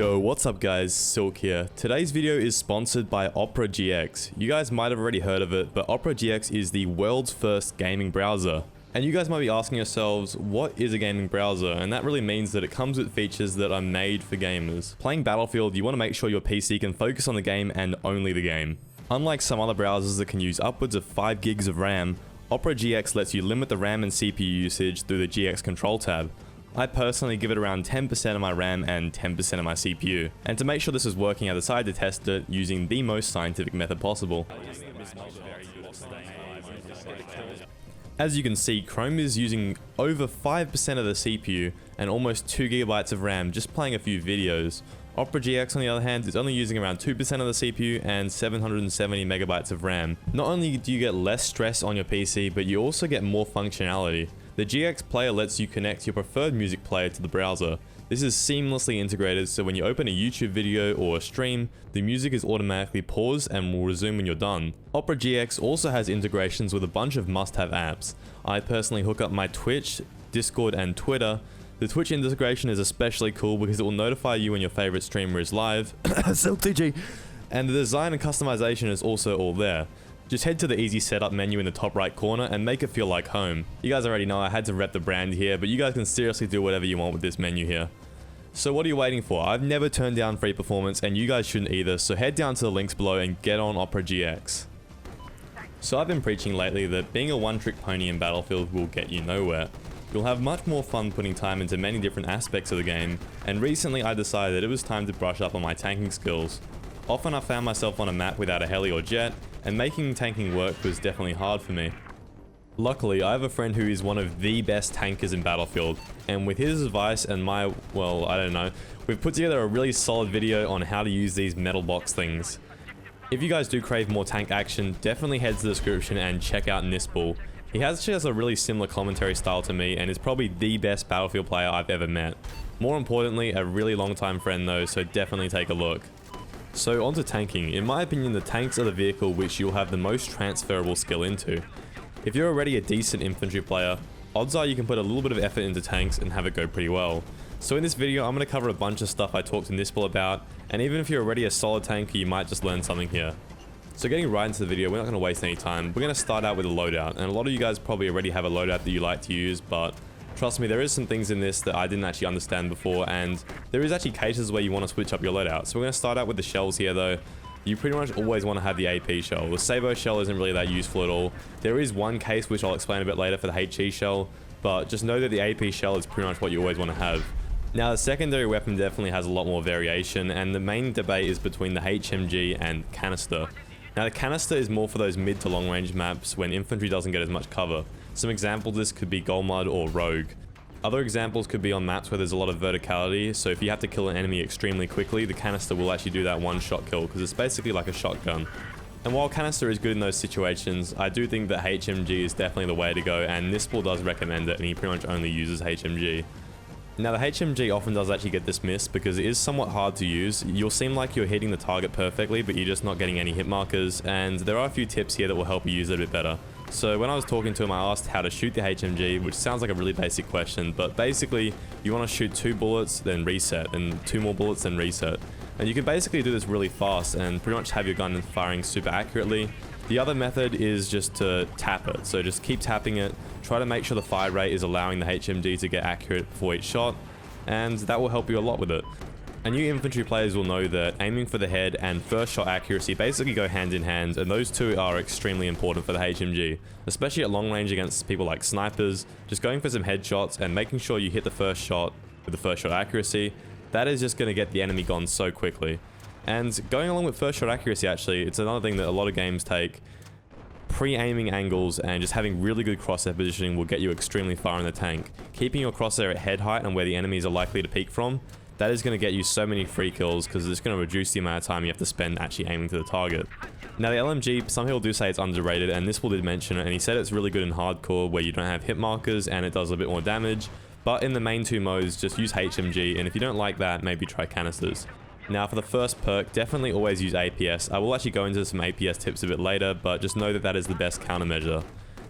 Yo, what's up guys, Silk here. Today's video is sponsored by Opera GX. You guys might have already heard of it, but Opera GX is the world's first gaming browser. And you guys might be asking yourselves, what is a gaming browser? And that really means that it comes with features that are made for gamers. Playing Battlefield, you want to make sure your PC can focus on the game and only the game. Unlike some other browsers that can use upwards of 5 gigs of RAM, Opera GX lets you limit the RAM and CPU usage through the GX control tab. I personally give it around 10% of my RAM and 10% of my CPU. And to make sure this is working, I decided to test it using the most scientific method possible. As you can see, Chrome is using over 5% of the CPU and almost 2 GB of RAM just playing a few videos. Opera GX on the other hand is only using around 2% of the CPU and 770 megabytes of RAM. Not only do you get less stress on your PC, but you also get more functionality. The GX player lets you connect your preferred music player to the browser. This is seamlessly integrated, so when you open a YouTube video or a stream, the music is automatically paused and will resume when you're done. Opera GX also has integrations with a bunch of must-have apps. I personally hook up my Twitch, Discord and Twitter. The Twitch integration is especially cool because it will notify you when your favorite streamer is live. SilkTG! And the design and customization is also all there. Just head to the easy setup menu in the top right corner and make it feel like home. You guys already know I had to rep the brand here, but you guys can seriously do whatever you want with this menu here. So what are you waiting for? I've never turned down free performance and you guys shouldn't either, so head down to the links below and get on Opera GX. So I've been preaching lately that being a one-trick pony in Battlefield will get you nowhere. You'll have much more fun putting time into many different aspects of the game, and recently I decided it was time to brush up on my tanking skills. Often I found myself on a map without a heli or jet, and making tanking work was definitely hard for me. Luckily, I have a friend who is one of the best tankers in Battlefield, and with his advice and my, well, I don't know, we've put together a really solid video on how to use these metal box things. If you guys do crave more tank action, definitely head to the description and check out Knispel. He actually has a really similar commentary style to me and is probably the best Battlefield player I've ever met. More importantly, a really long time friend though, so definitely take a look. So onto tanking. In my opinion, the tanks are the vehicle which you'll have the most transferable skill into. If you're already a decent infantry player, odds are you can put a little bit of effort into tanks and have it go pretty well. So in this video, I'm going to cover a bunch of stuff I talked to Knispel about, and even if you're already a solid tanker, you might just learn something here. So getting right into the video, we're not going to waste any time. We're going to start out with a loadout, and a lot of you guys probably already have a loadout that you like to use, but trust me, there is some things in this that I didn't actually understand before, and there is actually cases where you want to switch up your loadout. So we're going to start out with the shells here though. You pretty much always want to have the AP shell. The Sabo shell isn't really that useful at all. There is one case which I'll explain a bit later for the HE shell, but just know that the AP shell is pretty much what you always want to have. Now the secondary weapon definitely has a lot more variation, and the main debate is between the HMG and canister. Now the canister is more for those mid to long range maps when infantry doesn't get as much cover. Some examples of this could be Gold Mud or Rogue. Other examples could be on maps where there's a lot of verticality, so if you have to kill an enemy extremely quickly, the canister will actually do that one-shot kill because it's basically like a shotgun. And while canister is good in those situations, I do think that HMG is definitely the way to go, and Knispel does recommend it and he pretty much only uses HMG. Now the HMG often does actually get dismissed because it is somewhat hard to use. You'll seem like you're hitting the target perfectly, but you're just not getting any hit markers, and there are a few tips here that will help you use it a bit better. So when I was talking to him, I asked how to shoot the HMG, which sounds like a really basic question, but basically you want to shoot 2 bullets, then reset, and 2 more bullets, then reset. And you can basically do this really fast and pretty much have your gun firing super accurately. The other method is just to tap it, so just keep tapping it, try to make sure the fire rate is allowing the HMG to get accurate before each shot, and that will help you a lot with it. And you infantry players will know that aiming for the head and first shot accuracy basically go hand in hand, and those two are extremely important for the HMG, especially at long range against people like snipers. Just going for some headshots and making sure you hit the first shot with the first shot accuracy, that is just going to get the enemy gone so quickly. And going along with first shot accuracy, actually, it's another thing that a lot of games take. Pre-aiming angles and just having really good crosshair positioning will get you extremely far in the tank. Keeping your crosshair at head height and where the enemies are likely to peek from, that is going to get you so many free kills because it's going to reduce the amount of time you have to spend actually aiming to the target. Now the LMG, some people do say it's underrated, and Knispel did mention it, and he said it's really good in hardcore where you don't have hit markers and it does a bit more damage, but in the main 2 modes, just use HMG, and if you don't like that, maybe try canisters. Now for the first perk, definitely always use APS. I will actually go into some APS tips a bit later, but just know that that is the best countermeasure.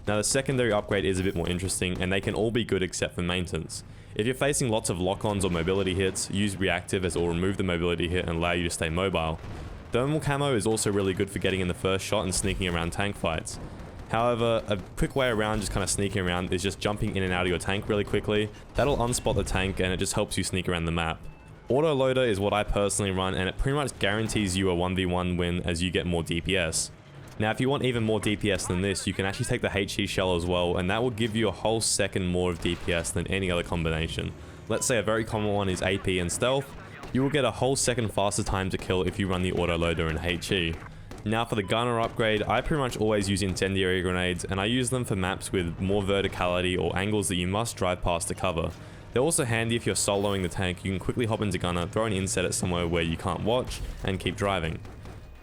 Now the secondary upgrade is a bit more interesting, and they can all be good except for maintenance. If you're facing lots of lock-ons or mobility hits, use reactive as it will remove the mobility hit and allow you to stay mobile. Thermal camo is also really good for getting in the first shot and sneaking around tank fights. However, a quick way around just kind of sneaking around is just jumping in and out of your tank really quickly. That'll unspot the tank and it just helps you sneak around the map. Autoloader is what I personally run, and it pretty much guarantees you a 1v1 win as you get more DPS. Now if you want even more DPS than this, you can actually take the HE shell as well, and that will give you a whole second more of DPS than any other combination. Let's say a very common one is AP and stealth. You will get a whole second faster time to kill if you run the autoloader in HE. Now for the gunner upgrade, I pretty much always use incendiary grenades, and I use them for maps with more verticality or angles that you must drive past to cover. They're also handy if you're soloing the tank. You can quickly hop into gunner, throw an inset at somewhere where you can't watch, and keep driving.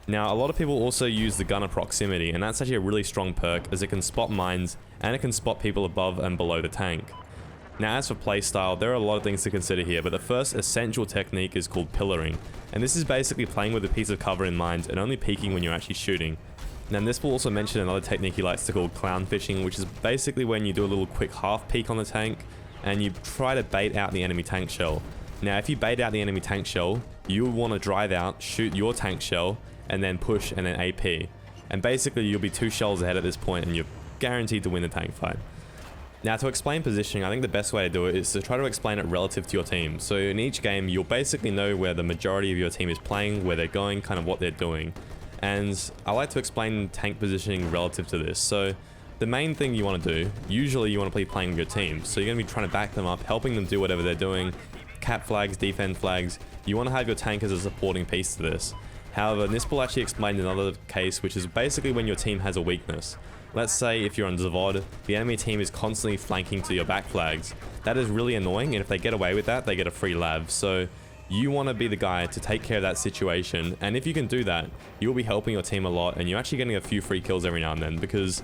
Now a lot of people also use the gunner proximity, and that's actually a really strong perk as it can spot mines and it can spot people above and below the tank. Now as for playstyle, there are a lot of things to consider here, but the first essential technique is called pillaring, and this is basically playing with a piece of cover in mind and only peeking when you're actually shooting. Now this will also mention another technique he likes to call clown fishing, which is basically when you do a little quick half peek on the tank and you try to bait out the enemy tank shell. Now if you bait out the enemy tank shell, you will want to drive out, shoot your tank shell, and then push and then AP. And basically you'll be 2 shells ahead at this point and you're guaranteed to win the tank fight. Now to explain positioning, I think the best way to do it is to try to explain it relative to your team. So in each game, you'll basically know where the majority of your team is playing, where they're going, kind of what they're doing. And I like to explain tank positioning relative to this. So the main thing you want to do, usually you want to be playing with your team. So you're going to be trying to back them up, helping them do whatever they're doing. Cap flags, defend flags. You want to have your tank as a supporting piece to this. However, Knispel actually explained another case, which is basically when your team has a weakness. Let's say if you're on Zavod, the enemy team is constantly flanking to your back flags. That is really annoying, and if they get away with that, they get a free lav. So you want to be the guy to take care of that situation, and if you can do that, you'll be helping your team a lot, and you're actually getting a few free kills every now and then, because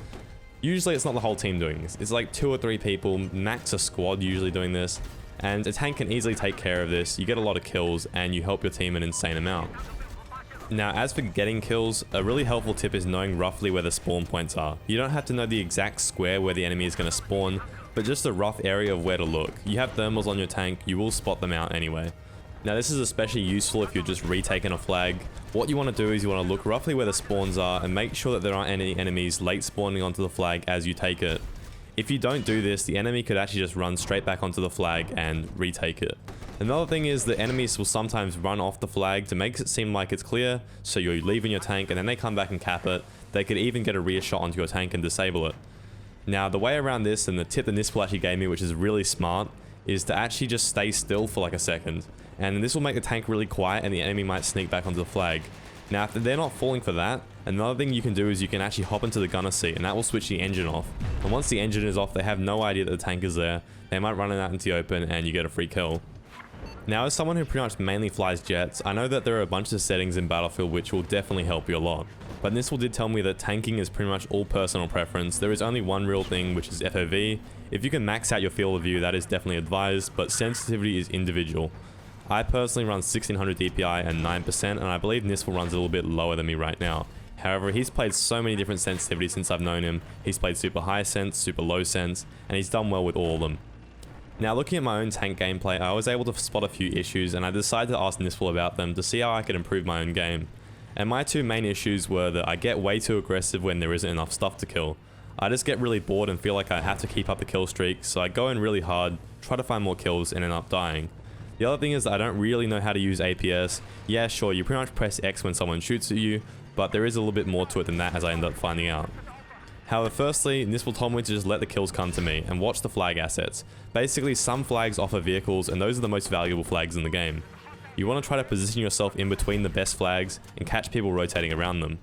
usually it's not the whole team doing this. It's like 2 or 3 people, max a squad usually doing this, and a tank can easily take care of this. You get a lot of kills, and you help your team an insane amount. Now as for getting kills, a really helpful tip is knowing roughly where the spawn points are. You don't have to know the exact square where the enemy is going to spawn, but just a rough area of where to look. You have thermals on your tank, you will spot them out anyway. Now this is especially useful if you're just retaking a flag. What you want to do is you want to look roughly where the spawns are and make sure that there aren't any enemies late spawning onto the flag as you take it. If you don't do this, the enemy could actually just run straight back onto the flag and retake it. Another thing is the enemies will sometimes run off the flag to make it seem like it's clear, so you're leaving your tank and then they come back and cap it. They could even get a rear shot onto your tank and disable it. Now the way around this, and the tip that Knispel actually gave me, which is really smart, is to actually just stay still for like a second. And this will make the tank really quiet and the enemy might sneak back onto the flag. Now if they're not falling for that, another thing you can do is you can actually hop into the gunner seat and that will switch the engine off. And once the engine is off, they have no idea that the tank is there. They might run it out into the open and you get a free kill. Now as someone who pretty much mainly flies jets, I know that there are a bunch of settings in Battlefield which will definitely help you a lot. But Knispel did tell me that tanking is pretty much all personal preference. There is only one real thing, which is FOV. If you can max out your field of view, that is definitely advised, but sensitivity is individual. I personally run 1600 DPI and 9%, and I believe Knispel runs a little bit lower than me right now. However, he's played so many different sensitivities since I've known him. He's played super high sense, super low sense, and he's done well with all of them. Now looking at my own tank gameplay, I was able to spot a few issues and I decided to ask Knispel about them to see how I could improve my own game. And my 2 main issues were that I get way too aggressive when there isn't enough stuff to kill. I just get really bored and feel like I have to keep up the kill streak, so I go in really hard, try to find more kills and end up dying. The other thing is that I don't really know how to use APS. Yeah, sure, you pretty much press X when someone shoots at you, but there is a little bit more to it than that as I end up finding out. However, firstly, Knispel told me to just let the kills come to me and watch the flag assets. Basically, some flags offer vehicles and those are the most valuable flags in the game. You want to try to position yourself in between the best flags and catch people rotating around them.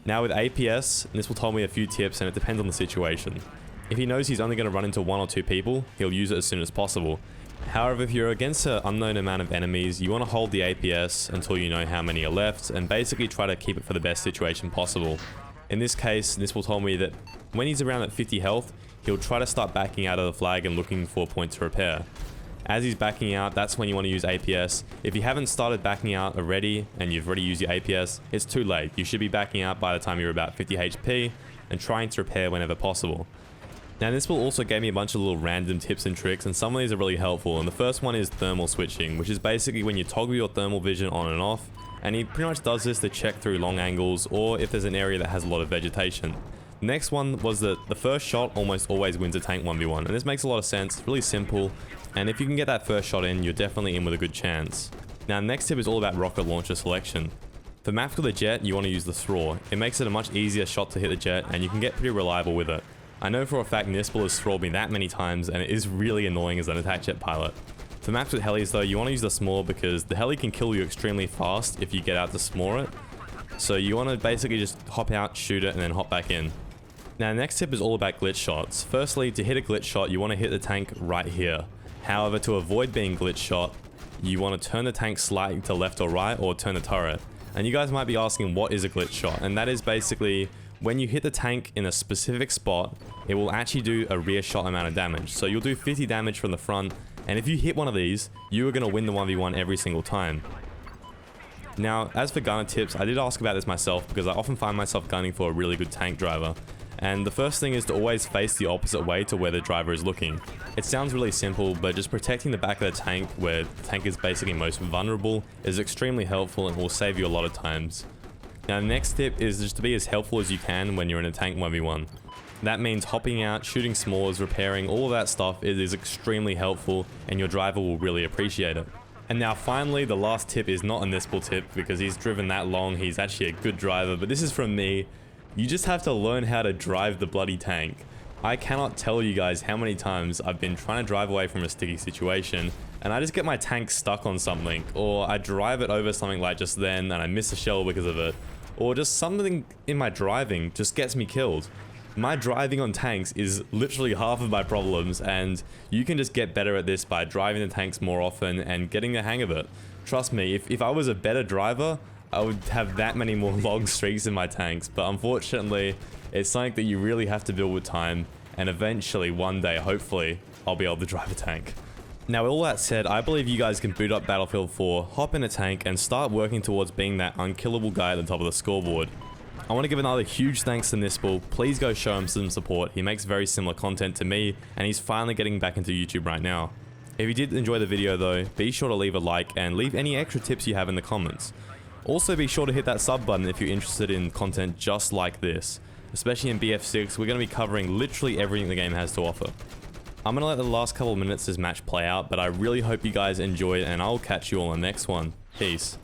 Now with APS, Knispel told me a few tips and it depends on the situation. If he knows he's only going to run into 1 or 2 people, he'll use it as soon as possible. However, if you're against an unknown amount of enemies, you want to hold the APS until you know how many are left and basically try to keep it for the best situation possible. In this case, Knispel told me that when he's around at 50 health, he'll try to start backing out of the flag and looking for a point to repair. As he's backing out, that's when you want to use APS. If you haven't started backing out already and you've already used your APS, it's too late. You should be backing out by the time you're about 50 HP. and trying to repair whenever possible. Now Knispel also gave me a bunch of little random tips and tricks, and some of these are really helpful, and the first one is thermal switching, which is basically when you toggle your thermal vision on and off, and he pretty much does this to check through long angles or if there's an area that has a lot of vegetation. The next one was that the first shot almost always wins a tank 1v1, and this makes a lot of sense, really simple, and if you can get that first shot in, you're definitely in with a good chance. Now next tip is all about rocket launcher selection. For maps with a jet, you want to use the Thraw. It makes it a much easier shot to hit the jet, and you can get pretty reliable with it. I know for a fact Knispel has thralled me that many times, and it is really annoying as an attack jet pilot. For maps with helis though, you want to use the S'more because the heli can kill you extremely fast if you get out to S'more it. So you want to basically just hop out, shoot it, and then hop back in. Now the next tip is all about glitch shots. Firstly, to hit a glitch shot, you want to hit the tank right here. However, to avoid being glitch shot, you want to turn the tank slightly to left or right, or turn the turret. And you guys might be asking, what is a glitch shot? And that is basically when you hit the tank in a specific spot, it will actually do a rear shot amount of damage. So you'll do 50 damage from the front, and if you hit one of these, you are going to win the 1v1 every single time. Now, as for gunner tips, I did ask about this myself because I often find myself gunning for a really good tank driver. And the first thing is to always face the opposite way to where the driver is looking. It sounds really simple, but just protecting the back of the tank where the tank is basically most vulnerable is extremely helpful and will save you a lot of times. Now the next tip is just to be as helpful as you can when you're in a tank 1v1. That means hopping out, shooting s'mores, repairing, all of that stuff. It is extremely helpful and your driver will really appreciate it. And now finally, the last tip is not a Knispel tip because he's driven that long, he's actually a good driver, but this is from me. You just have to learn how to drive the bloody tank. I cannot tell you guys how many times I've been trying to drive away from a sticky situation and I just get my tank stuck on something, or I drive it over something like just then and I miss a shell because of it, or just something in my driving just gets me killed. My driving on tanks is literally half of my problems, and you can just get better at this by driving the tanks more often and getting the hang of it. Trust me, if I was a better driver, I would have that many more long streaks in my tanks, but unfortunately, it's something that you really have to build with time, and eventually, one day, hopefully, I'll be able to drive a tank. Now, with all that said, I believe you guys can boot up Battlefield 4, hop in a tank, and start working towards being that unkillable guy at the top of the scoreboard. I want to give another huge thanks to Knispel. Please go show him some support. He makes very similar content to me, and he's finally getting back into YouTube right now. If you did enjoy the video though, be sure to leave a like and leave any extra tips you have in the comments. Also be sure to hit that sub button if you're interested in content just like this. Especially in BF6, we're going to be covering literally everything the game has to offer. I'm going to let the last couple of minutes of this match play out, but I really hope you guys enjoyed, and I'll catch you all on the next one. Peace.